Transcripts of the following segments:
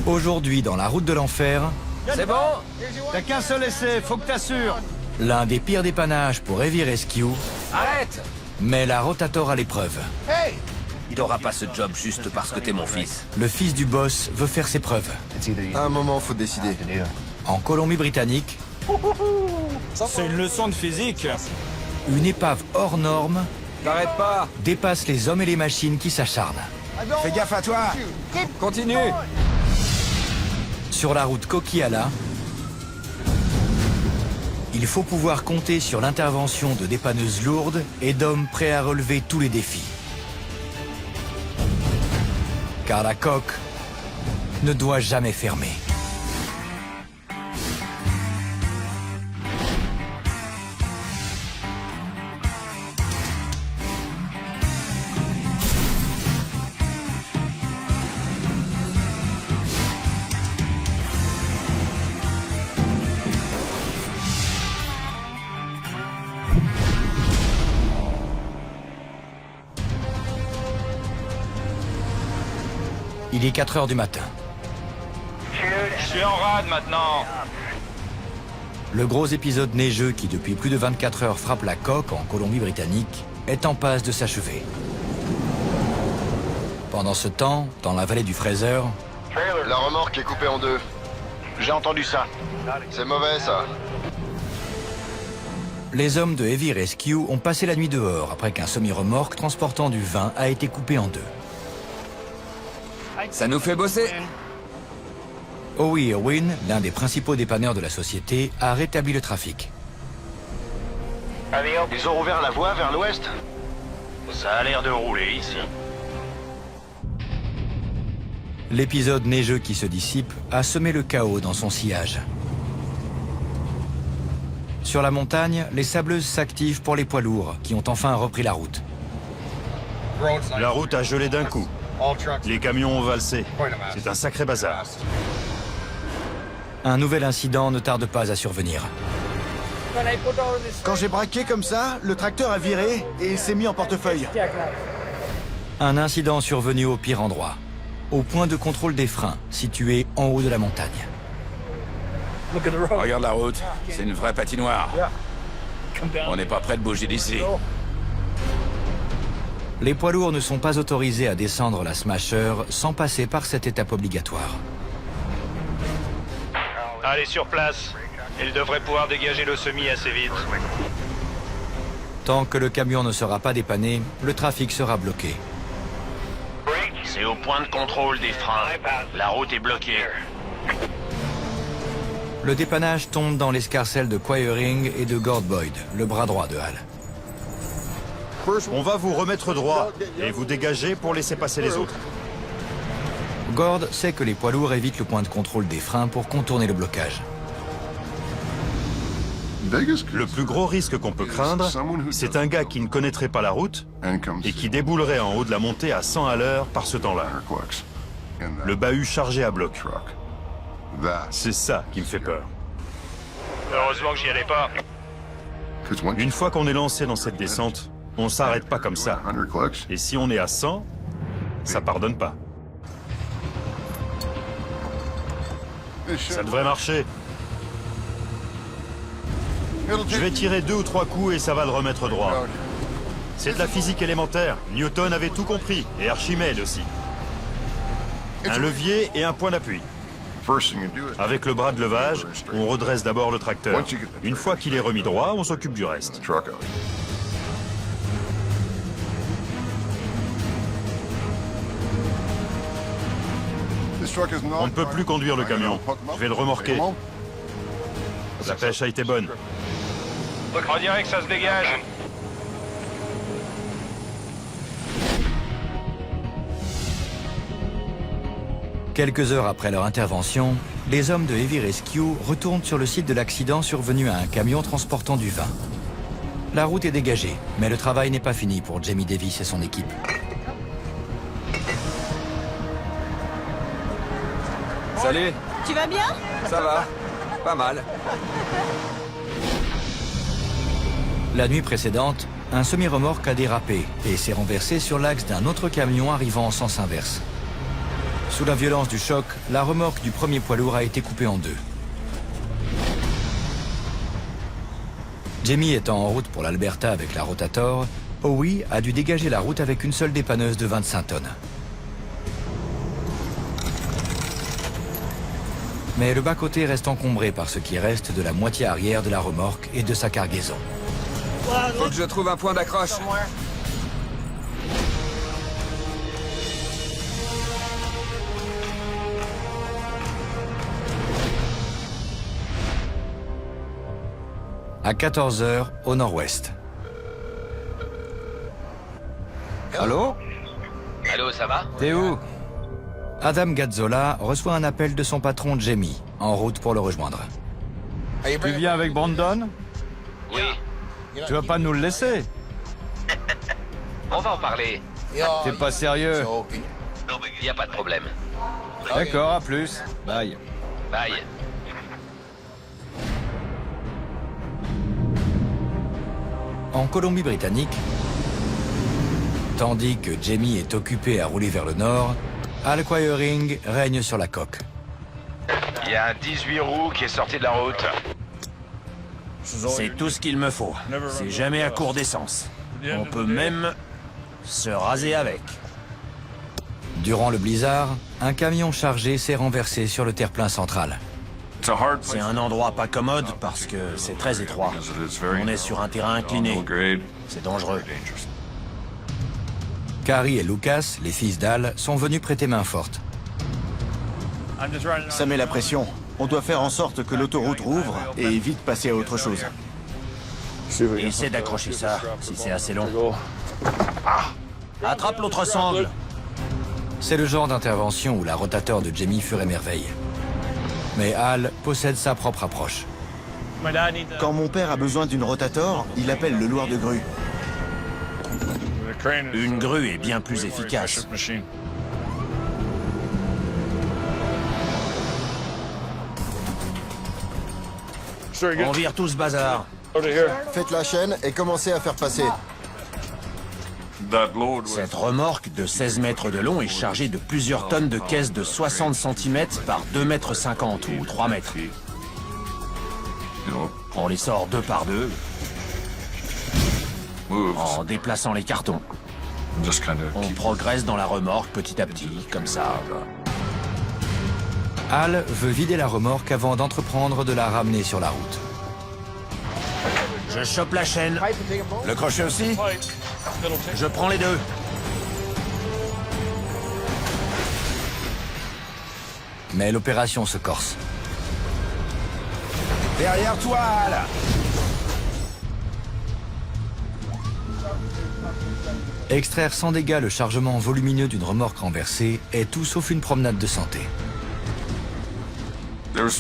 Aujourd'hui, dans la route de l'enfer, C'est bon? T'as qu'un seul essai, faut que t'assures. l'un des pires dépannages pour Heavy Rescue Arrête! met la Rotator à l'épreuve. Il aura pas ce job juste parce que t'es mon fils. Le fils du boss veut faire ses preuves. À un moment, faut décider. En Colombie-Britannique, C'est une leçon de physique. une épave hors norme T'arrêtes pas! dépasse les hommes et les machines qui s'acharnent. Fais gaffe à toi. Continue! Sur la route Coquillala, il faut pouvoir compter sur l'intervention de dépanneuses lourdes et d'hommes prêts à relever tous les défis. Car la coque ne doit jamais fermer. Il est 4 heures du matin. Je suis en rade maintenant. Le gros épisode neigeux qui, depuis plus de 24 heures, frappe la coque en Colombie-Britannique est en passe de s'achever. Pendant ce temps, dans la vallée du Fraser, La remorque est coupée en deux. J'ai entendu ça. C'est mauvais, ça. les hommes de Heavy Rescue ont passé la nuit dehors après qu'un semi-remorque transportant du vin a été coupé en deux. Ça nous fait bosser! Howie Irwin, l'un des principaux dépanneurs de la société, a rétabli le trafic. Ils ont rouvert la voie vers l'ouest. Ça a l'air de rouler ici. L'épisode neigeux qui se dissipe a semé le chaos dans son sillage. Sur la montagne, les sableuses s'activent pour les poids lourds qui ont enfin repris la route. La route a gelé d'un coup. Les camions ont valsé. C'est un sacré bazar. Un nouvel incident ne tarde pas à survenir. Quand j'ai braqué comme ça, le tracteur a viré et s'est mis en portefeuille. Un incident survenu au pire endroit, au point de contrôle des freins, situé en haut de la montagne. Regarde la route, c'est une vraie patinoire. On n'est pas prêt de bouger d'ici. Les poids lourds ne sont pas autorisés à descendre la Smasher sans passer par cette étape obligatoire. Allez sur place. Ils devraient pouvoir dégager le semi assez vite. Tant que le camion ne sera pas dépanné, le trafic sera bloqué. C'est au point de contrôle des freins. La route est bloquée. Le dépannage tombe dans l'escarcelle de Quiring et de Gord Boyd, le bras droit de Hal. On va vous remettre droit et vous dégager pour laisser passer les autres. Gord sait que les poids lourds évitent le point de contrôle des freins pour contourner le blocage. Le plus gros risque qu'on peut craindre, c'est un gars qui ne connaîtrait pas la route et qui déboulerait en haut de la montée à 100 à l'heure par ce temps-là. Le bahut chargé à bloc. C'est ça qui me fait peur. Heureusement que j'y allais pas. Une fois qu'on est lancé dans cette descente, on s'arrête pas comme ça. Et si on est à 100, ça pardonne pas. Ça devrait marcher. Je vais tirer 2 ou 3 coups et ça va le remettre droit. C'est de la physique élémentaire. Newton avait tout compris, et Archimède aussi. Un levier et un point d'appui. Avec le bras de levage, on redresse d'abord le tracteur. Une fois qu'il est remis droit, on s'occupe du reste. On ne peut plus conduire le camion. Je vais le remorquer. La pêche a été bonne. On dirait que ça se dégage. Quelques heures après leur intervention, les hommes de Heavy Rescue retournent sur le site de l'accident survenu à un camion transportant du vin. La route est dégagée, mais le travail n'est pas fini pour Jamie Davis et son équipe. Salut, Tu vas bien? ça va? Pas mal. La nuit précédente, un semi-remorque a dérapé et s'est renversé sur l'axe d'un autre camion arrivant en sens inverse. Sous la violence du choc, la remorque du premier poids lourd a été coupée en deux. Jamie étant en route pour l'Alberta avec la Rotator, Howie a dû dégager la route avec une seule dépanneuse de 25 tonnes. Mais le bas-côté reste encombré par ce qui reste de la moitié arrière de la remorque et de sa cargaison. Faut que je trouve un point d'accroche. À 14 h au nord-ouest. Allô? Allô, ça va? T'es où? Adam Gazzola reçoit un appel de son patron Jamie, en route pour le rejoindre. Tu viens avec Brandon? Oui, Tu vas pas nous le laisser? on va en parler. T'es pas sérieux? Y a pas de problème. D'accord, à plus. Bye. Bye. En Colombie-Britannique, tandis que Jamie est occupé à rouler vers le nord, Al Quiring règne sur la coque. Il y a un 18 roues qui est sorti de la route. C'est tout ce qu'il me faut. C'est jamais à court d'essence. On peut même se raser avec. Durant le blizzard, un camion chargé s'est renversé sur le terre-plein central. C'est un endroit pas commode parce que c'est très étroit. On est sur un terrain incliné. C'est dangereux. Carrie et Lucas, les fils d'Al, sont venus prêter main forte. Ça met la pression. On doit faire en sorte que l'autoroute rouvre et vite passer à autre chose. Essaie d'accrocher ça, si c'est assez long. Attrape l'autre sangle. C'est le genre d'intervention où la rotateur de Jamie ferait merveille. Mais Al possède sa propre approche. Quand mon père a besoin d'une rotator, il appelle le loueur de grue. Une grue est bien plus efficace. On vire tout ce bazar. Faites la chaîne et commencez à faire passer. Cette remorque de 16 mètres de long est chargée de plusieurs tonnes de caisses de 60 cm par 2,50 mètres ou 3 mètres. On les sort deux par deux en déplaçant les cartons. On progresse dans la remorque petit à petit, comme ça. Al veut vider la remorque avant d'entreprendre de la ramener sur la route. Je chope la chaîne. Le crochet aussi? Je prends les deux. Mais l'opération se corse. Derrière toi, là! Extraire sans dégâts le chargement volumineux d'une remorque renversée est tout sauf une promenade de santé.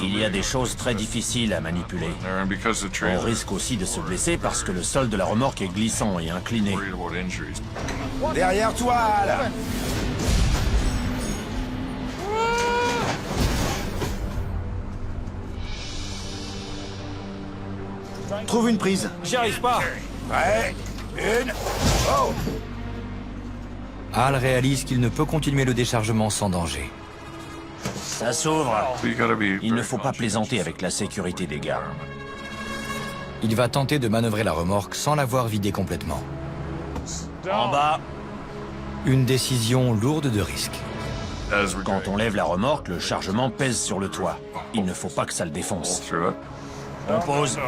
Il y a des choses très difficiles à manipuler. On risque aussi de se blesser parce que le sol de la remorque est glissant et incliné. Derrière toi, là! Trouve une prise. J'y arrive pas. Ouais, une... Oh! Al réalise qu'il ne peut continuer le déchargement sans danger. Ça s'ouvre. Il ne faut pas plaisanter avec la sécurité des gars. Il va tenter de manœuvrer la remorque sans l'avoir vidée complètement. En bas, Une décision lourde de risques. quand on lève la remorque, le chargement pèse sur le toit. Il ne faut pas que ça le défonce. On pose.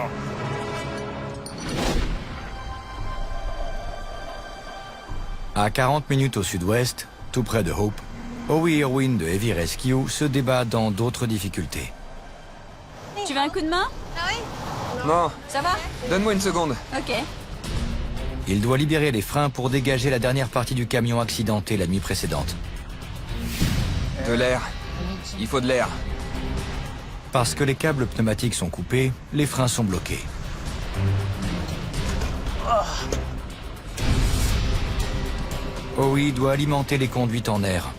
À 40 minutes au sud-ouest, tout près de Hope, Howie Irwin de Heavy Rescue se débat dans d'autres difficultés. Tu veux un coup de main? Non, Ça va? donne-moi une seconde. Ok. Il doit libérer les freins pour dégager la dernière partie du camion accidenté la nuit précédente. De l'air. Il faut de l'air. Parce que les câbles pneumatiques sont coupés, les freins sont bloqués. Howie doit alimenter les conduites en air.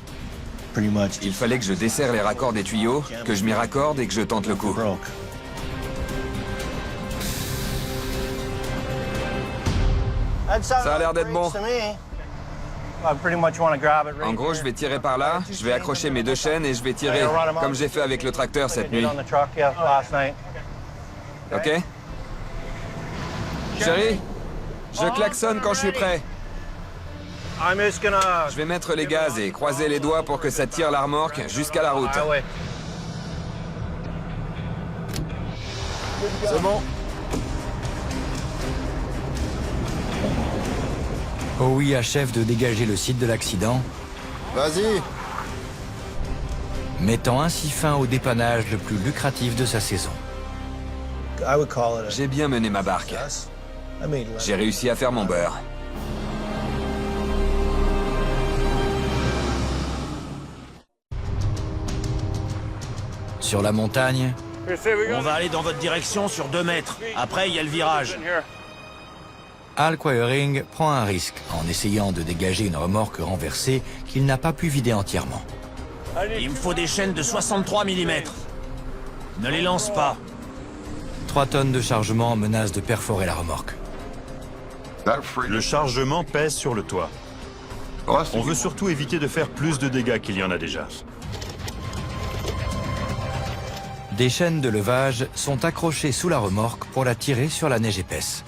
Il fallait que je desserre les raccords des tuyaux, que je m'y raccorde et que je tente le coup. Ça a l'air d'être bon. En gros, je vais tirer par là, je vais accrocher mes 2 chaînes et je vais tirer, comme j'ai fait avec le tracteur cette nuit. Ok? Chérie, je klaxonne quand je suis prêt. Je vais mettre les gaz et croiser les doigts pour que ça tire la remorque jusqu'à la route. C'est bon. Howie achève de dégager le site de l'accident, Vas-y. mettant ainsi fin au dépannage le plus lucratif de sa saison. J'ai bien mené ma barque. J'ai réussi à faire mon beurre. Sur la montagne, On va aller dans votre direction sur 2 mètres. Après, il y a le virage. Al Quiring prend un risque en essayant de dégager une remorque renversée qu'il n'a pas pu vider entièrement. Il me faut des chaînes de 63 mm. Ne les lance pas. 3 tonnes de chargement menacent de perforer la remorque. Le chargement pèse sur le toit. On veut surtout éviter de faire plus de dégâts qu'il y en a déjà. Des chaînes de levage sont accrochées sous la remorque pour la tirer sur la neige épaisse.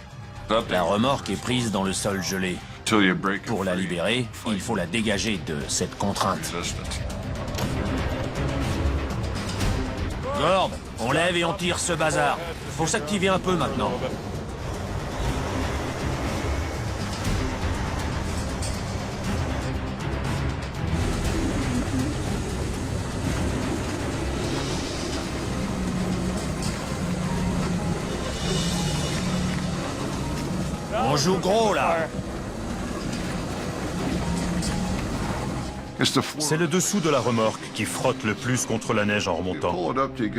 La remorque est prise dans le sol gelé. Pour la libérer, il faut la dégager de cette contrainte. Gord, on lève et on tire ce bazar. Faut s'activer un peu maintenant. On joue gros là. C'est le dessous de la remorque qui frotte le plus contre la neige en remontant.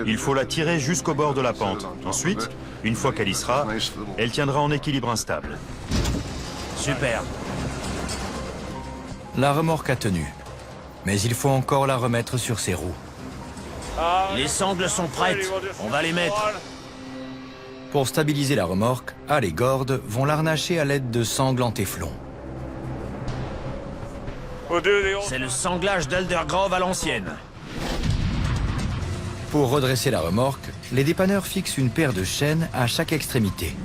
Il faut la tirer jusqu'au bord de la pente. Ensuite, une fois qu'elle y sera, elle tiendra en équilibre instable. Super. La remorque a tenu, mais il faut encore la remettre sur ses roues. Les sangles sont prêtes. On va les mettre. Pour stabiliser la remorque, Al et Gord vont l'arnacher à l'aide de sangles en téflon. C'est le sanglage d'Aldergrove à l'ancienne. Pour redresser la remorque, les dépanneurs fixent une paire de chaînes à chaque extrémité.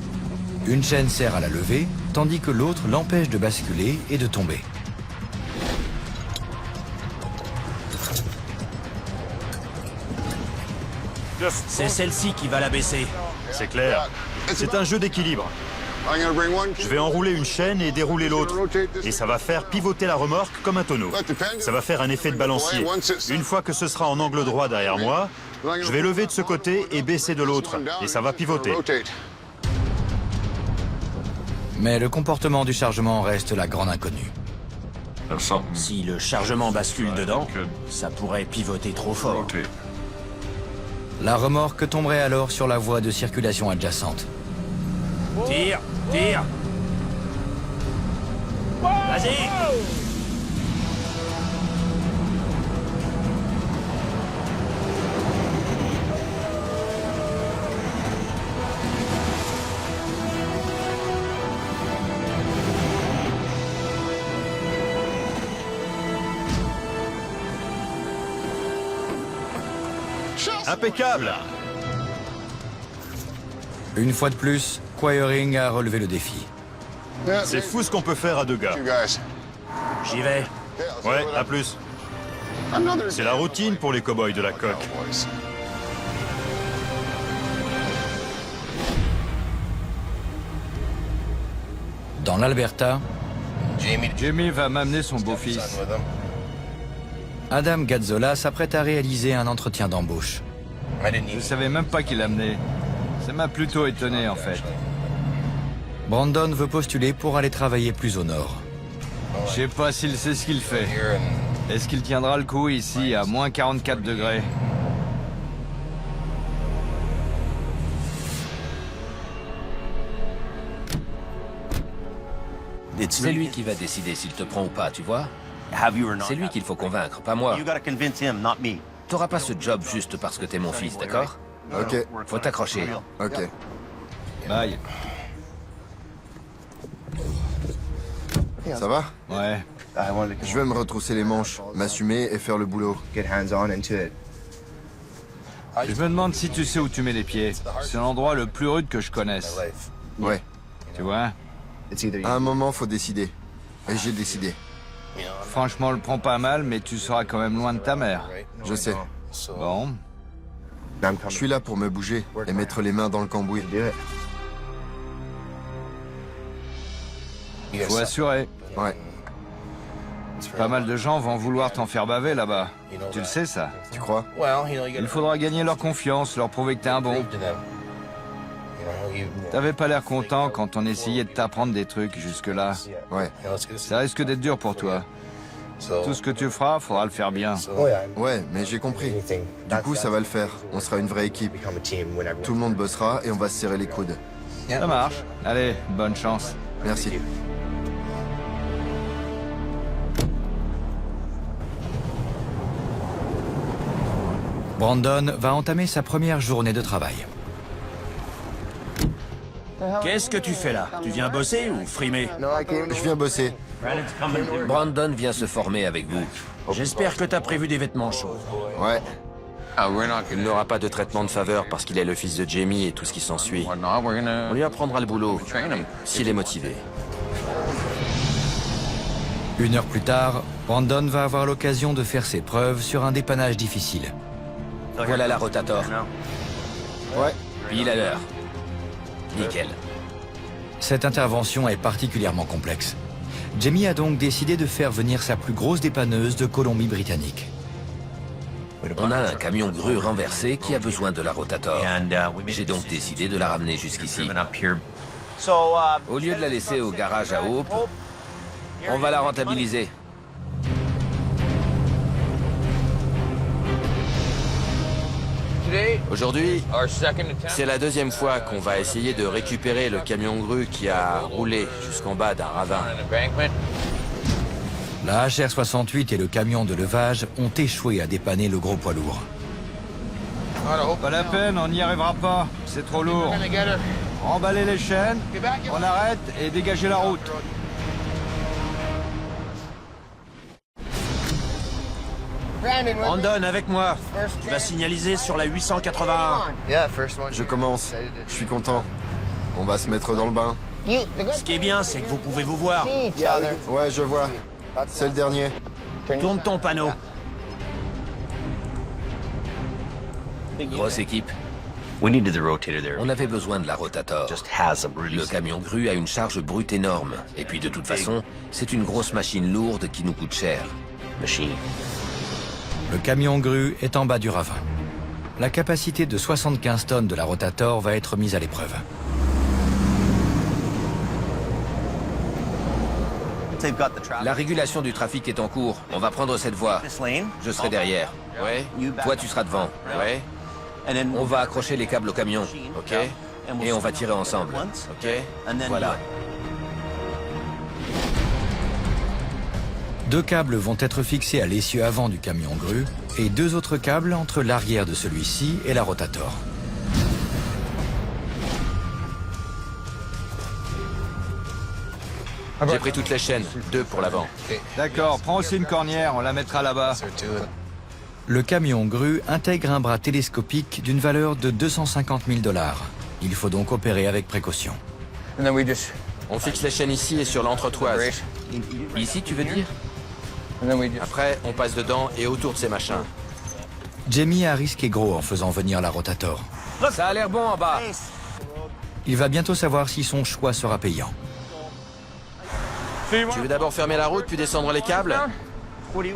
Une chaîne sert à la lever, tandis que l'autre l'empêche de basculer et de tomber. C'est celle-ci qui va la baisser. C'est clair. C'est un jeu d'équilibre. Je vais enrouler une chaîne et dérouler l'autre. Et ça va faire pivoter la remorque comme un tonneau. Ça va faire un effet de balancier. Une fois que ce sera en angle droit derrière moi, je vais lever de ce côté et baisser de l'autre. Et ça va pivoter. Mais le comportement du chargement reste la grande inconnue. Si le chargement bascule dedans, ça pourrait pivoter trop fort. La remorque tomberait alors sur la voie de circulation adjacente. Tire, tire. Vas-y. Impeccable! Une fois de plus, Quiring a relevé le défi. C'est fou ce qu'on peut faire à 2 gars. J'y vais. Ouais, à plus. C'est la routine pour les cow-boys de la coque. Dans l'Alberta, Jimmy va m'amener son beau-fils. Adam Gazzola s'apprête à réaliser un entretien d'embauche. Je savais même pas qu'il l'amenait. Ça m'a plutôt étonné, en fait. Brandon veut postuler pour aller travailler plus au nord. Je sais pas s'il sait ce qu'il fait. Est-ce qu'il tiendra le coup ici, à moins 44 degrés? C'est lui qui va décider s'il te prend ou pas, tu vois? C'est lui qu'il faut convaincre, pas moi. T'auras pas ce job juste parce que t'es mon fils, d'accord? Ok. Faut t'accrocher. Ok. Bye. Ça va? Ouais. Je vais me retrousser les manches, m'assumer et faire le boulot. Je me demande si tu sais où tu mets les pieds. C'est l'endroit le plus rude que je connaisse. Ouais. Tu vois? À un moment, faut décider. Et j'ai décidé. Franchement, le prends pas mal, mais tu seras quand même loin de ta mère. Je sais. Bon. Je suis là pour me bouger et mettre les mains dans le cambouis. Faut assurer. Ouais. Pas mal de gens vont vouloir t'en faire baver là-bas. Tu le sais, ça? Tu crois? Il faudra gagner leur confiance, leur prouver que t'es un bon. T'avais pas l'air content quand on essayait de t'apprendre des trucs jusque-là. Ouais. Ça risque d'être dur pour toi. Tout ce que tu feras, faudra le faire bien. Ouais, mais j'ai compris. Du coup, ça va le faire. On sera une vraie équipe. Tout le monde bossera et on va se serrer les coudes. Ça marche. Allez, bonne chance. Merci. Brandon va entamer sa première journée de travail. Qu'est-ce que tu fais là? Tu viens bosser ou frimer? Je viens bosser. Brandon vient se former avec vous. J'espère que t'as prévu des vêtements chauds. Ouais. Il n'aura pas de traitement de faveur parce qu'il est le fils de Jamie et tout ce qui s'ensuit. On lui apprendra le boulot, s'il est motivé. Une heure plus tard, Brandon va avoir l'occasion de faire ses preuves sur un dépannage difficile. Voilà la rotator. Ouais. Pile à l'heure. Nickel. Cette intervention est particulièrement complexe. Jamie a donc décidé de faire venir sa plus grosse dépanneuse de Colombie-Britannique. On a un camion grue renversé qui a besoin de la rotator. J'ai donc décidé de la ramener jusqu'ici. Au lieu de la laisser au garage à Hope, on va la rentabiliser. Aujourd'hui, c'est la deuxième fois qu'on va essayer de récupérer le camion grue qui a roulé jusqu'en bas d'un ravin. La HR-68 et le camion de levage ont échoué à dépanner le gros poids lourd. Pas la peine, on n'y arrivera pas. C'est trop lourd. Emballez les chaînes, on arrête et dégagez la route. Brandon, avec moi. Tu vas signaliser sur la 881. Je commence. Je suis content. On va se mettre dans le bain. Ce qui est bien, c'est que vous pouvez vous voir. Ouais, je vois. C'est le dernier. Tourne ton panneau. Grosse équipe. On avait besoin de la rotator. Le camion grue a une charge brute énorme. Et puis de toute façon, c'est une grosse machine lourde qui nous coûte cher. Le camion grue est en bas du ravin. La capacité de 75 tonnes de la rotator va être mise à l'épreuve. La régulation du trafic est en cours. On va prendre cette voie. Je serai derrière. Ouais. Toi, tu seras devant. Ouais. On va accrocher les câbles au camion. Ok. Et on va tirer ensemble. Ok. Voilà. Deux câbles vont être fixés à l'essieu avant du camion grue et deux autres câbles entre l'arrière de celui-ci et la rotator. J'ai pris toutes les chaînes. 2 pour l'avant. D'accord, prends aussi une cornière, on la mettra là-bas. Le camion grue intègre un bras télescopique d'une valeur de 250 000 $. Il faut donc opérer avec précaution. On fixe les chaînes ici et sur l'entretoise. Ici, tu veux dire? Après, on passe dedans et autour de ces machins. Jamie a risqué gros en faisant venir la rotator. Ça a l'air bon en bas. Il va bientôt savoir si son choix sera payant. Tu veux d'abord fermer la route puis descendre les câbles?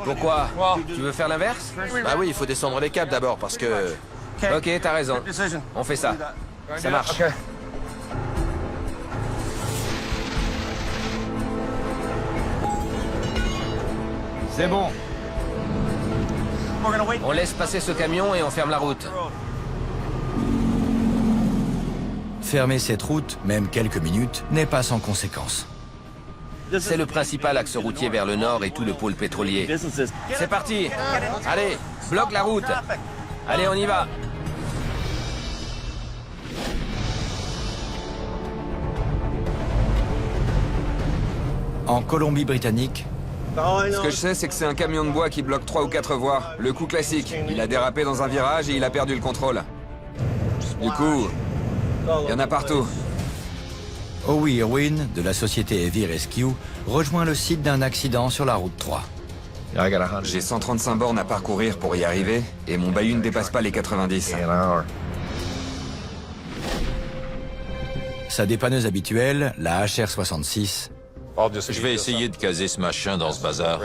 Pourquoi? Tu veux faire l'inverse? Bah oui, il faut descendre les câbles d'abord parce que... Ok, t'as raison. On fait ça. Ça marche. C'est bon. On laisse passer ce camion et on ferme la route. Fermer cette route, même quelques minutes, n'est pas sans conséquences. C'est le principal axe routier vers le nord et tout le pôle pétrolier. C'est parti. Allez, bloque la route. Allez, on y va. En Colombie-Britannique, Ce que je sais, c'est que c'est un camion de bois qui bloque 3 ou 4 voies. Le coup classique. Il a dérapé dans un virage et il a perdu le contrôle. Du coup, il y en a partout. Howie Irwin, de la société Heavy Rescue, rejoint le site d'un accident sur la route 3. J'ai 135 bornes à parcourir pour y arriver, et mon bahut ne dépasse pas les 90. Sa dépanneuse habituelle, la HR-66, Je vais essayer de caser ce machin dans ce bazar.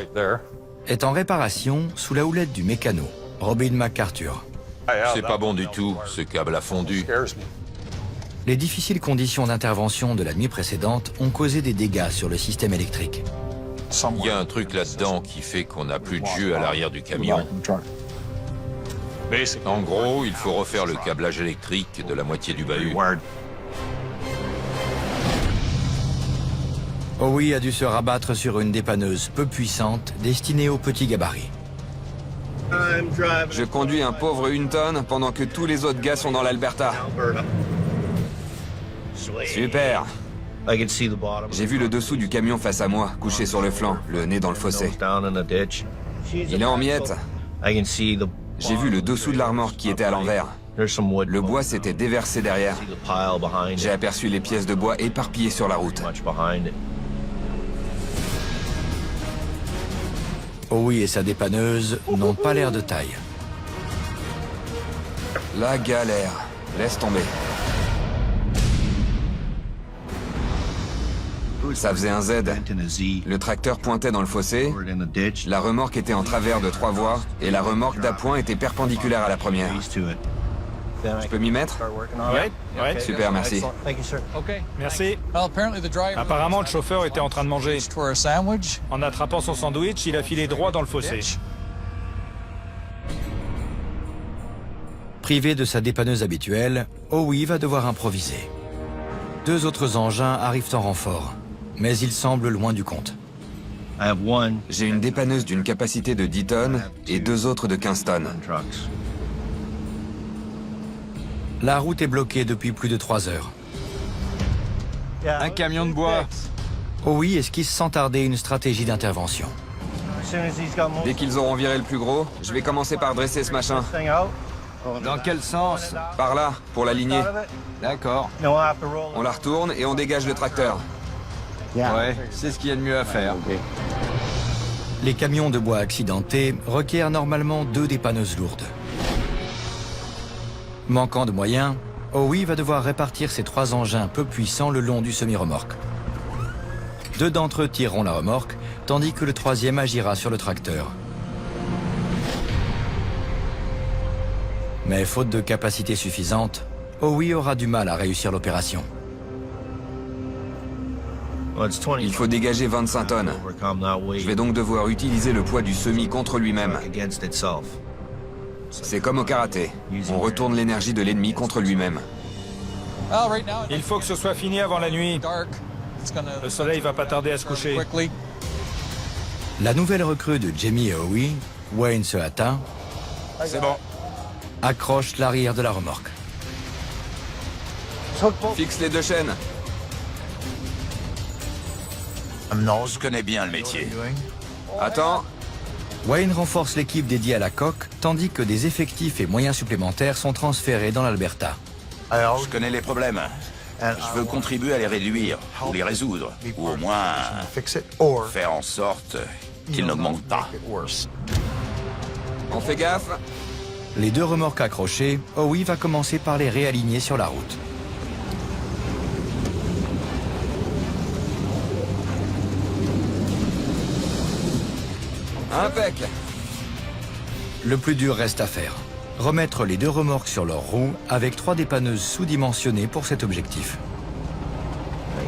est en réparation sous la houlette du mécano, Robin McArthur. C'est pas bon du tout, ce câble a fondu. Les difficiles conditions d'intervention de la nuit précédente ont causé des dégâts sur le système électrique. Il y a un truc là-dedans qui fait qu'on n'a plus de jus à l'arrière du camion. En gros, il faut refaire le câblage électrique de la moitié du bahut. Howie a dû se rabattre sur une dépanneuse peu puissante destinée aux petits gabarits. Je conduis un pauvre 1 tonne pendant que tous les autres gars sont dans l'Alberta. Super. J'ai vu le dessous du camion face à moi, couché sur le flanc, le nez dans le fossé. Il est en miettes. J'ai vu le dessous de la remorque qui était à l'envers. Le bois s'était déversé derrière. J'ai aperçu les pièces de bois éparpillées sur la route. Howie et sa dépanneuse n'ont pas l'air de taille. La galère. Laisse tomber. Ça faisait un Z. Le tracteur pointait dans le fossé, la remorque était en travers de 3 voies, et la remorque d'appoint était perpendiculaire à la première. Je peux m'y mettre? Ouais. Super, merci. Merci. Apparemment, le chauffeur était en train de manger. En attrapant son sandwich, il a filé droit dans le fossé. Privé de sa dépanneuse habituelle, Howie va devoir improviser. 2 autres engins arrivent en renfort, mais ils semblent loin du compte. J'ai une dépanneuse d'une capacité de 10 tonnes et 2 autres de 15 tonnes. La route est bloquée depuis plus de 3 heures. Un camion de bois. Howie esquisse sans tarder une stratégie d'intervention. Dès qu'ils auront viré le plus gros, je vais commencer par dresser ce machin. Dans quel sens? Par là, pour l'aligner. D'accord. On la retourne et on dégage le tracteur. Ouais, c'est ce qu'il y a de mieux à faire. Les camions de bois accidentés requièrent normalement 2 dépanneuses lourdes. Manquant de moyens, Howie va devoir répartir ses 3 engins peu puissants le long du semi-remorque. 2 d'entre eux tireront la remorque, tandis que le 3e agira sur le tracteur. Mais faute de capacité suffisante, Howie aura du mal à réussir l'opération. Il faut dégager 25 tonnes. Je vais donc devoir utiliser le poids du semi contre lui-même. C'est comme au karaté. On retourne l'énergie de l'ennemi contre lui-même. Il faut que ce soit fini avant la nuit. Le soleil va pas tarder à se coucher. La nouvelle recrue de Jamie et Howie, Wayne se hâta, C'est bon. accroche l'arrière de la remorque. Fixe les 2 chaînes. Je connais bien le métier. Attends. Wayne renforce l'équipe dédiée à la coque, tandis que des effectifs et moyens supplémentaires sont transférés dans l'Alberta. Je connais les problèmes. Je veux contribuer à les réduire, ou les résoudre, ou au moins faire en sorte qu'ils n'augmentent pas. On fait gaffe. Les 2 remorques accrochées, Howie va commencer par les réaligner sur la route. Impec. Le plus dur reste à faire. Remettre les 2 remorques sur leurs roues avec 3 dépanneuses sous-dimensionnées pour cet objectif.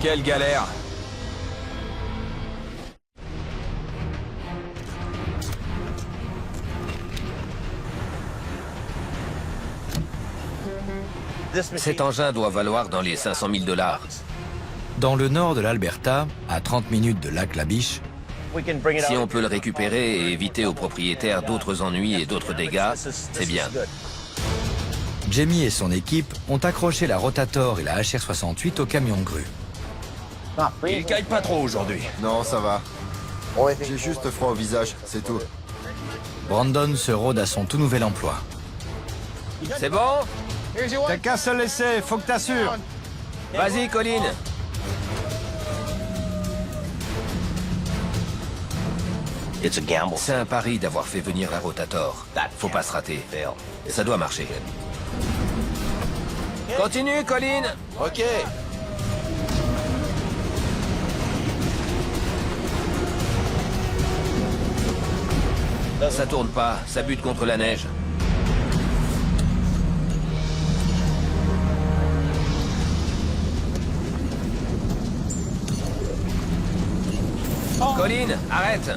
Quelle galère. Cet engin doit valoir dans les 500 000 $. Dans le nord de l'Alberta, à 30 minutes de lac La Biche, Si on peut le récupérer et éviter aux propriétaires d'autres ennuis et d'autres dégâts, c'est bien. Jamie et son équipe ont accroché la Rotator et la HR-68 au camion grue. Il caille pas trop aujourd'hui. Non, ça va. J'ai juste froid au visage, c'est tout. Brandon se rôde à son tout nouvel emploi. C'est bon? T'as qu'à se laisser, faut que t'assures. Vas-y, Colin. C'est un pari d'avoir fait venir la Rotator. Faut pas se rater. Ça doit marcher. Continue, Colin. Ok. Ça tourne pas, ça bute contre la neige. Colin, arrête.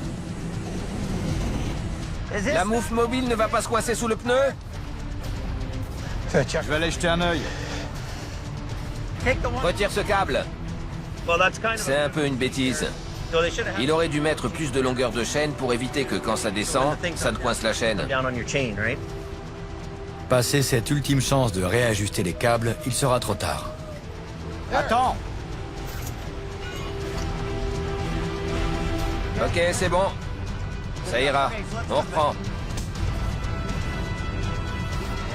La mouffe mobile ne va pas se coincer sous le pneu? Je vais aller jeter un œil. Retire ce câble. C'est un peu une bêtise. Il aurait dû mettre plus de longueur de chaîne pour éviter que quand ça descend, ça ne coince la chaîne. Passé cette ultime chance de réajuster les câbles, il sera trop tard. Attends. Ok, c'est bon. Ça ira. On reprend.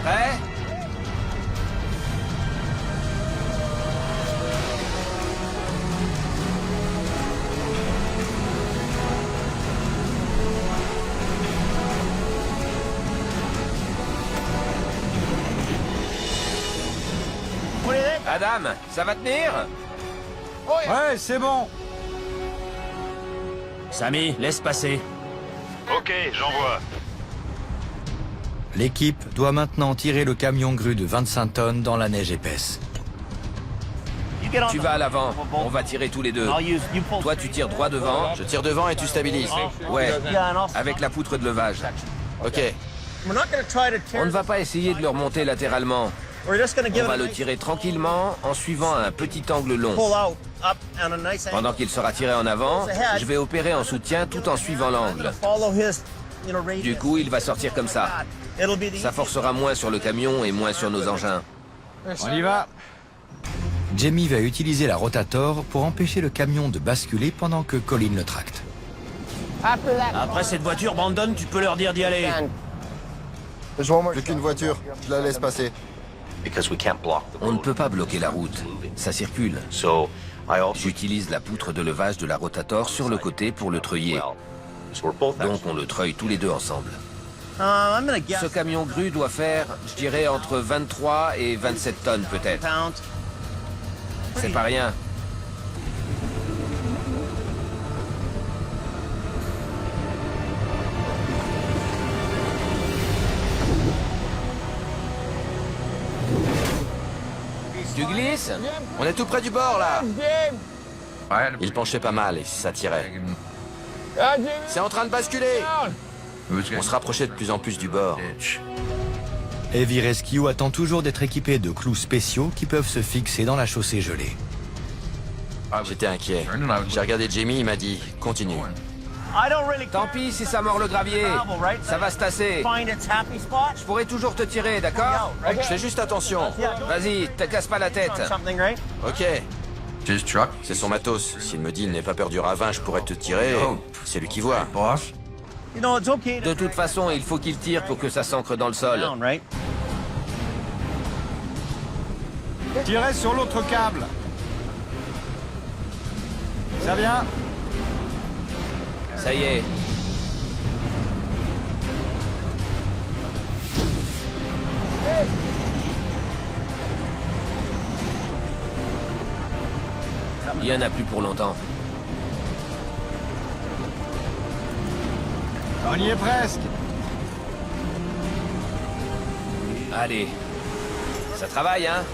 Prêt? Adam, ça va tenir? Ouais, c'est bon. Sammy, laisse passer. Ok, j'envoie. L'équipe doit maintenant tirer le camion grue de 25 tonnes dans la neige épaisse. Tu vas à l'avant, on va tirer tous les deux. Toi, tu tires droit devant. Je tire devant et tu stabilises. Ouais, avec la poutre de levage. Ok. On ne va pas essayer de le remonter latéralement. On va le tirer tranquillement en suivant un petit angle long. Pendant qu'il sera tiré en avant, je vais opérer en soutien tout en suivant l'angle. Du coup, il va sortir comme ça. Ça forcera moins sur le camion et moins sur nos engins. On y va. Jamie va utiliser la Rotator pour empêcher le camion de basculer pendant que Colin le tracte. Après cette voiture, Brandon, tu peux leur dire d'y aller. Plus qu'une voiture, je la laisse passer. On ne peut pas bloquer la route. Ça circule. J'utilise la poutre de levage de la Rotator sur le côté pour le treuiller. Donc on le treuille tous les deux ensemble. Ce camion grue doit faire, je dirais, entre 23 et 27 tonnes peut-être. C'est pas rien. Tu glisses? On est tout près du bord, là. Il penchait pas mal et ça tirait. C'est en train de basculer. On se rapprochait de plus en plus du bord. Heavy Rescue attend toujours d'être équipé de clous spéciaux qui peuvent se fixer dans la chaussée gelée. J'étais inquiet. J'ai regardé Jamie, il m'a dit « Continue ». Tant pis si ça mord le gravier. Ça va se tasser. Je pourrais toujours te tirer, d'accord? Je fais juste attention. Vas-y, te casse pas la tête. Ok. C'est son matos. S'il me dit il n'est pas peur du ravin, je pourrais te tirer. C'est lui qui voit. De toute façon, il faut qu'il tire pour que ça s'ancre dans le sol. Tirez sur l'autre câble. Ça vient. Ça y est. Il y en a plus pour longtemps. On y est presque. Allez. Ça travaille, hein?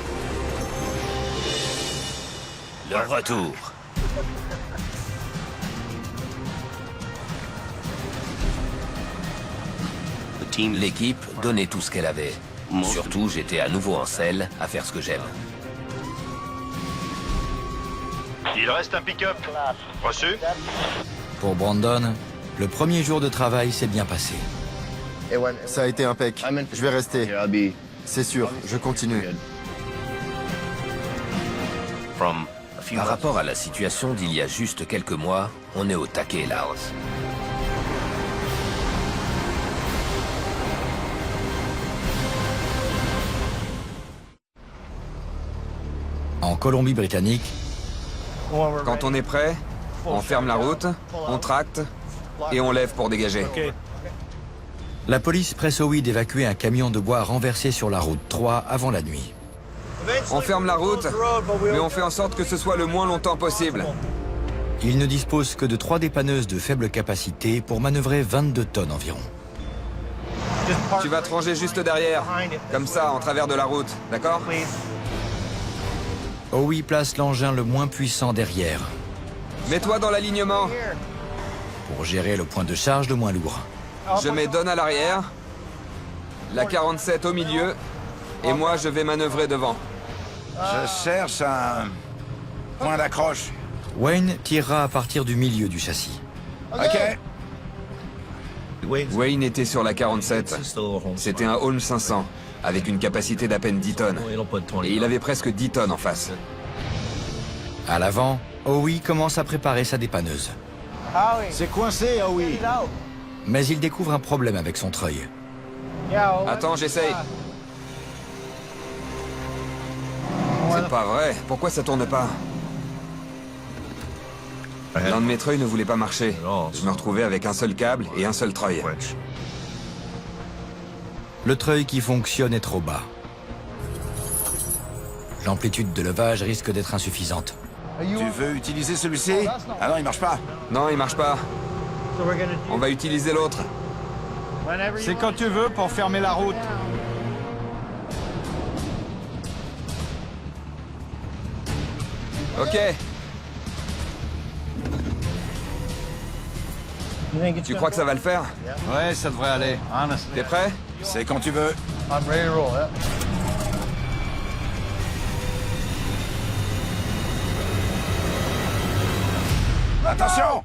Le retour. L'équipe donnait tout ce qu'elle avait. Surtout, j'étais à nouveau en selle à faire ce que j'aime. Il reste un pick-up. Reçu? Pour Brandon, le premier jour de travail s'est bien passé. Ça a été impec. Je vais rester. C'est sûr, je continue. Par rapport à la situation d'il y a juste quelques mois, on est au taquet là. En Colombie-Britannique, Quand on est prêt, on ferme la route, on tracte et on lève pour dégager. la police presse Howie d'évacuer un camion de bois renversé sur la route 3 avant la nuit. On ferme la route, mais on fait en sorte que ce soit le moins longtemps possible. Il ne dispose que de 3 dépanneuses de faible capacité pour manœuvrer 22 tonnes environ. Tu vas te ranger juste derrière, comme ça, en travers de la route, d'accord? Howie place l'engin le moins puissant derrière Mets-toi dans l'alignement. pour gérer le point de charge le moins lourd. Je mets Don à l'arrière, la 47 au milieu, et moi je vais manœuvrer devant. Je cherche un point d'accroche. Wayne tirera à partir du milieu du châssis. Ok. Wayne était sur la 47. C'était un Holmes 500, avec une capacité d'à peine 10 tonnes. Et il avait presque 10 tonnes en face. À l'avant, Howie commence à préparer sa dépanneuse. C'est coincé, ah oui. Mais il découvre un problème avec son treuil. Attends, j'essaye. C'est pas vrai, pourquoi ça tourne pas? L'un de mes treuils ne voulait pas marcher. Je me retrouvais avec un seul câble et un seul treuil. Le treuil qui fonctionne est trop bas. L'amplitude de levage risque d'être insuffisante. Tu veux utiliser celui-ci? Ah non, il marche pas. Non, il marche pas. On va utiliser l'autre. C'est quand tu veux pour fermer la route. Ok. Tu crois que ça va le faire? Ouais, ça devrait aller. T'es prêt? C'est quand tu veux. Attention!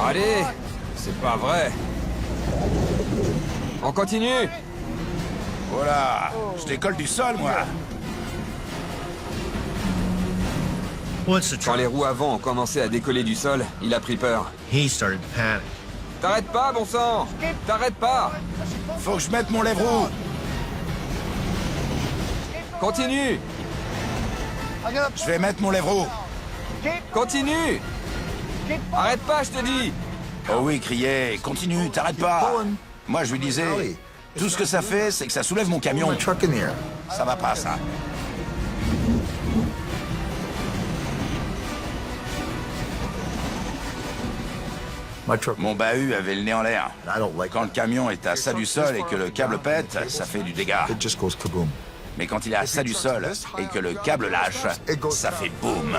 Allez! C'est pas vrai. On continue? Voilà, je décolle du sol, moi. Quand les roues avant ont commencé à décoller du sol, il a pris peur. T'arrêtes pas, bon sang! T'arrêtes pas! Faut que je mette mon lèvre-roue. Continue! Je vais mettre mon lèvre-roue. Continue! Arrête pas, je te dis! Oh oui, criait, continue, t'arrêtes pas. Moi, je lui disais, tout ce que ça fait, c'est que ça soulève mon camion. Ça va pas, ça. Mon bahut avait le nez en l'air. Quand le camion est à ça du sol et que le câble pète, ça fait du dégât. Mais quand il est à ça du sol et que le câble lâche, ça fait boum.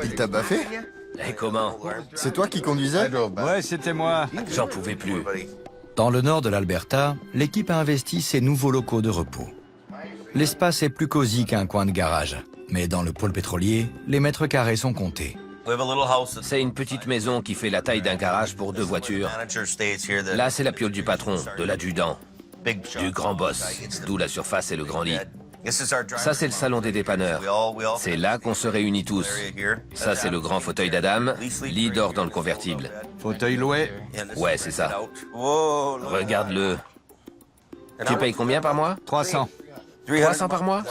Il t'a baffé? Et comment? C'est toi qui conduisais? Ouais, c'était moi. J'en pouvais plus. Dans le nord de l'Alberta, l'équipe a investi ses nouveaux locaux de repos. L'espace est plus cosy qu'un coin de garage. Mais dans le pôle pétrolier, les mètres carrés sont comptés. C'est une petite maison qui fait la taille d'un garage pour 2 voitures. Là, c'est la piole du patron, de l'adjudant, du grand boss, d'où la surface et le grand lit. Ça, c'est le salon des dépanneurs. C'est là qu'on se réunit tous. Ça, c'est le grand fauteuil d'Adam. Lee dort dans le convertible. Fauteuil loué. Ouais, c'est ça. Regarde-le. Tu payes combien par mois? 300. 300 par mois?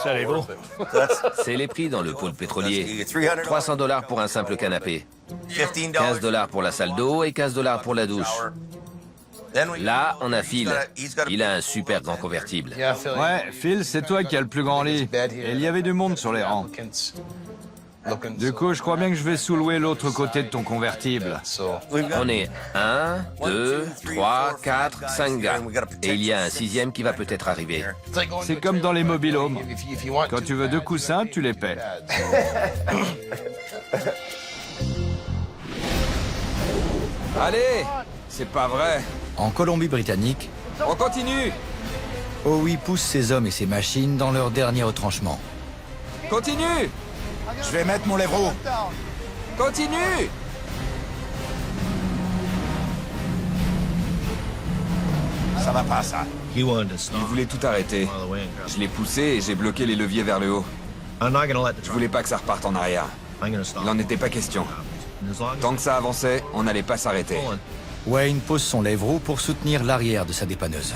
C'est les prix dans le pôle pétrolier. 300 $ pour un simple canapé. 15 $ pour la salle d'eau et 15 $ pour la douche. Là, on a Phil. Il a un super grand convertible. Ouais, Phil, c'est toi qui as le plus grand lit. Et il y avait du monde sur les rangs. Du coup, je crois bien que je vais sous-louer l'autre côté de ton convertible. On est 1, 2, 3, 4, 5 gars. Et il y a un 6e qui va peut-être arriver. C'est comme dans les mobil-homes. Quand tu veux 2 coussins, tu les paies. Allez! C'est pas vrai. En Colombie-Britannique, On continue! Howie pousse ses hommes et ses machines dans leur dernier retranchement. Continue! Je vais mettre mon lèvre. Continue! Ça va pas, ça. Il voulait tout arrêter. Je l'ai poussé et j'ai bloqué les leviers vers le haut. Je voulais pas que ça reparte en arrière. Il n'en était pas question. Tant que ça avançait, on n'allait pas s'arrêter. Wayne pose son lèvre pour soutenir l'arrière de sa dépanneuse.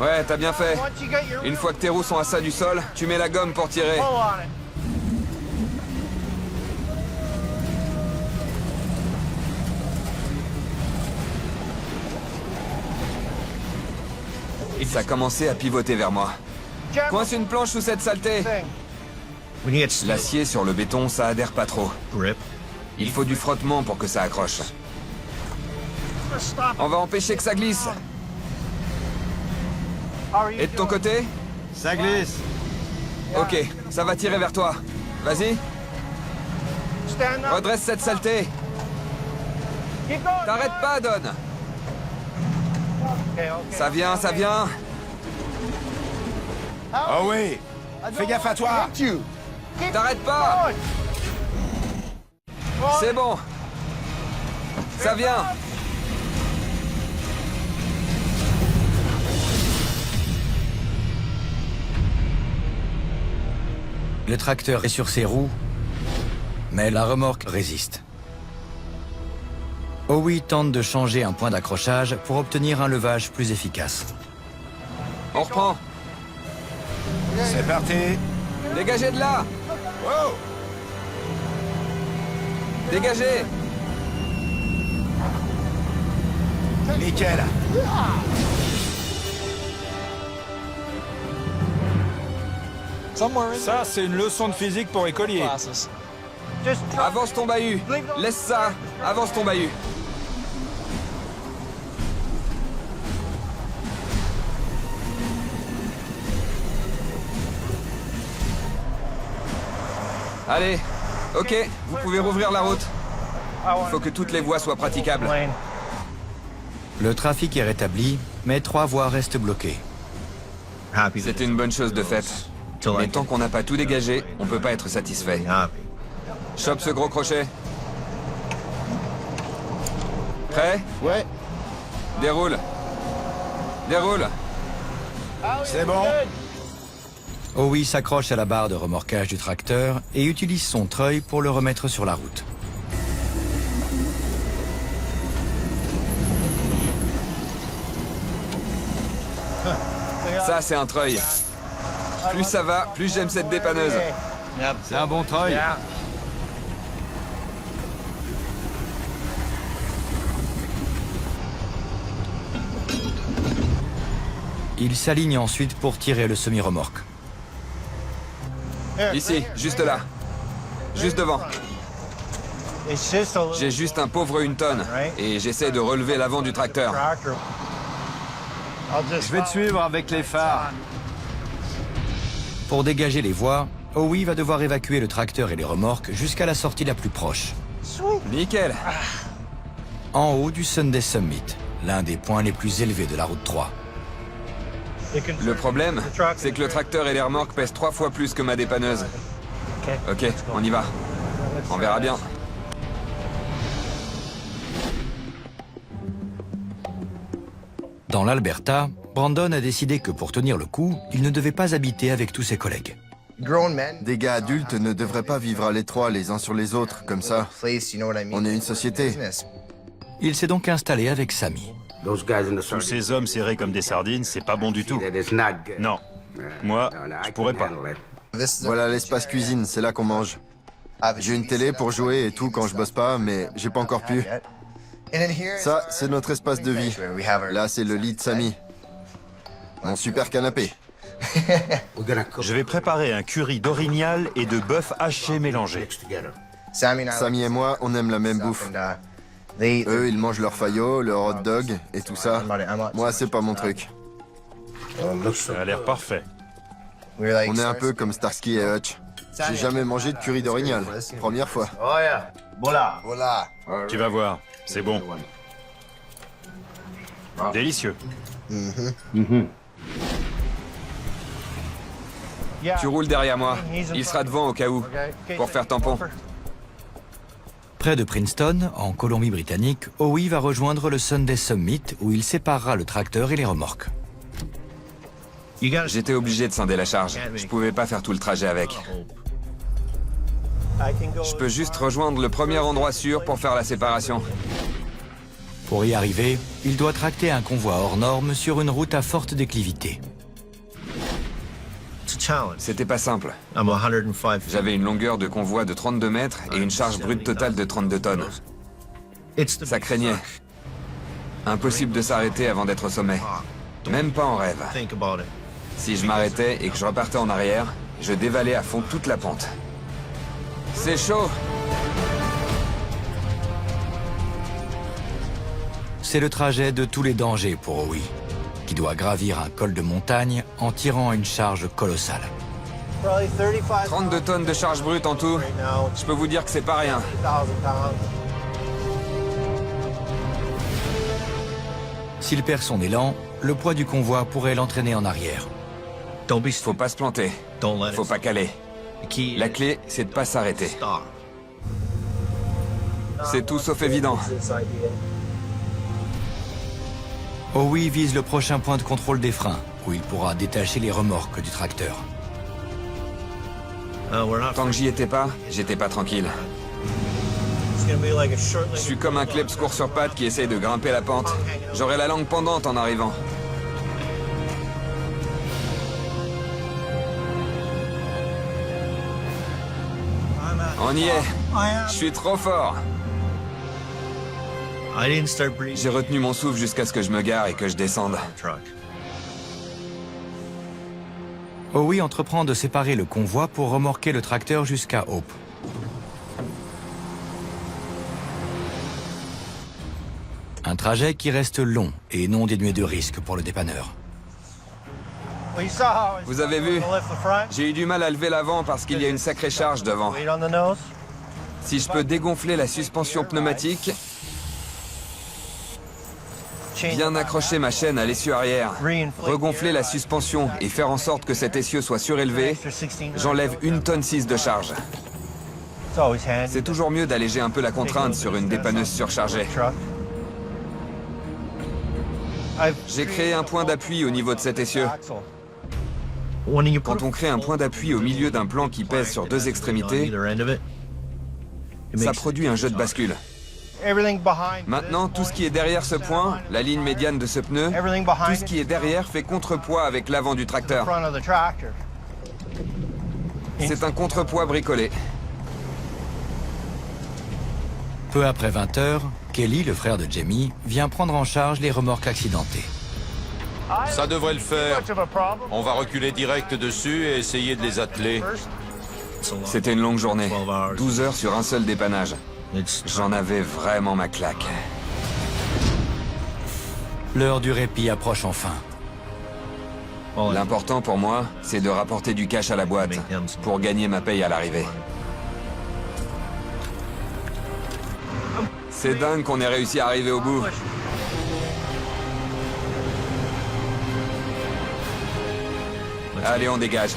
Ouais, t'as bien fait. Une fois que tes roues sont à ça du sol, tu mets la gomme pour tirer. Ça commençait à pivoter vers moi. Coince une planche sous cette saleté. L'acier sur le béton, ça adhère pas trop. Il faut du frottement pour que ça accroche. On va empêcher que ça glisse. Et de ton côté? Ça glisse. Ok, ça va tirer vers toi. Vas-y. Redresse cette saleté. T'arrêtes pas, Don. Ça vient, ça vient. Oh oui. Fais gaffe à toi. T'arrêtes pas. C'est bon. Ça vient. Le tracteur est sur ses roues, mais la remorque résiste. Howie tente de changer un point d'accrochage pour obtenir un levage plus efficace. On reprend. C'est parti. Dégagez de là. Wow. Dégagez. Nickel. Ça, c'est une leçon de physique pour écoliers. Avance ton bahut. Laisse ça. Avance ton bahut. Allez. Ok, vous pouvez rouvrir la route. Il faut que toutes les voies soient praticables. Le trafic est rétabli, mais 3 voies restent bloquées. C'était une bonne chose de fait. Mais tant qu'on n'a pas tout dégagé, on peut pas être satisfait. Chope ce gros crochet. Prêt? Ouais. Déroule. Déroule. C'est bon. Howie s'accroche à la barre de remorquage du tracteur et utilise son treuil pour le remettre sur la route. Ça, c'est un treuil. Plus ça va, plus j'aime cette dépanneuse. C'est un bon treuil. Il s'aligne ensuite pour tirer le semi-remorque. Ici, juste là. Juste devant. J'ai juste un pauvre 1 tonne et j'essaie de relever l'avant du tracteur. Je vais te suivre avec les phares. Pour dégager les voies, Howie va devoir évacuer le tracteur et les remorques jusqu'à la sortie la plus proche. Nickel. En haut du Sunday Summit, l'un des points les plus élevés de la route 3. Le problème, c'est que le tracteur et les remorques pèsent 3 fois plus que ma dépanneuse. Ok, on y va. On verra bien. Dans l'Alberta, Brandon a décidé que pour tenir le coup, il ne devait pas habiter avec tous ses collègues. Des gars adultes ne devraient pas vivre à l'étroit les uns sur les autres, comme ça. On est une société. Il s'est donc installé avec Sammy. Tous ces hommes serrés comme des sardines, c'est pas bon du tout. Non. Moi, je pourrais pas. Voilà l'espace cuisine, c'est là qu'on mange. J'ai une télé pour jouer et tout quand je bosse pas, mais j'ai pas encore pu. Ça, c'est notre espace de vie. Là, c'est le lit de Sammy. Mon super canapé. Je vais préparer un curry d'orignal et de bœuf haché mélangé. Sammy et moi, on aime la même bouffe. Eux, ils mangent leur faillot, leur hot dog et tout ça. Moi, c'est pas mon truc. Ça a l'air parfait. On est un peu comme Starsky et Hutch. J'ai jamais mangé de curry d'orignal. Première fois. Tu vas voir, c'est bon. Délicieux. Tu roules derrière moi. Il sera devant au cas où, pour faire tampon. Près de Princeton, en Colombie-Britannique, Howie va rejoindre le Sunday Summit où il séparera le tracteur et les remorques. J'étais obligé de scinder la charge. Je pouvais pas faire tout le trajet avec. Je peux juste rejoindre le premier endroit sûr pour faire la séparation. Pour y arriver, il doit tracter un convoi hors norme sur une route à forte déclivité. C'était pas simple. J'avais une longueur de convoi de 32 mètres et une charge brute totale de 32 tonnes. Ça craignait. Impossible de s'arrêter avant d'être au sommet. Même pas en rêve. Si je m'arrêtais et que je repartais en arrière, je dévalais à fond toute la pente. C'est chaud! C'est le trajet de tous les dangers pour Howie, qui doit gravir un col de montagne en tirant une charge colossale. 32 tonnes de charge brute en tout. Je peux vous dire que c'est pas rien. S'il perd son élan, le poids du convoi pourrait l'entraîner en arrière. Faut pas se planter. Faut pas caler. La clé, c'est de pas s'arrêter. C'est tout sauf évident. Howie vise le prochain point de contrôle des freins, où il pourra détacher les remorques du tracteur. Tant que j'y étais pas, j'étais pas tranquille. Je suis comme un klebs court sur pattes qui essaye de grimper la pente. J'aurai la langue pendante en arrivant. On y est. Je suis trop fort. J'ai retenu mon souffle jusqu'à ce que je me gare et que je descende. Howie entreprend de séparer le convoi pour remorquer le tracteur jusqu'à Hope. Un trajet qui reste long et non dénué de risques pour le dépanneur. Vous avez vu? J'ai eu du mal à lever l'avant parce qu'il y a une sacrée charge devant. Si je peux dégonfler la suspension pneumatique, bien accrocher ma chaîne à l'essieu arrière, regonfler la suspension et faire en sorte que cet essieu soit surélevé, j'enlève 1,6 tonne de charge. C'est toujours mieux d'alléger un peu la contrainte sur une dépanneuse surchargée. J'ai créé un point d'appui au niveau de cet essieu. Quand on crée un point d'appui au milieu d'un plan qui pèse sur deux extrémités, ça produit un jeu de bascule. Maintenant, tout ce qui est derrière ce point, la ligne médiane de ce pneu, tout ce qui est derrière fait contrepoids avec l'avant du tracteur. C'est un contrepoids bricolé. Peu après 20 heures, Kelly, le frère de Jamie, vient prendre en charge les remorques accidentées. Ça devrait le faire. On va reculer direct dessus et essayer de les atteler. C'était une longue journée. 12 heures sur un seul dépannage. J'en avais vraiment ma claque. L'heure du répit approche enfin. L'important pour moi, c'est de rapporter du cash à la boîte pour gagner ma paye à l'arrivée. C'est dingue qu'on ait réussi à arriver au bout. Allez, on dégage.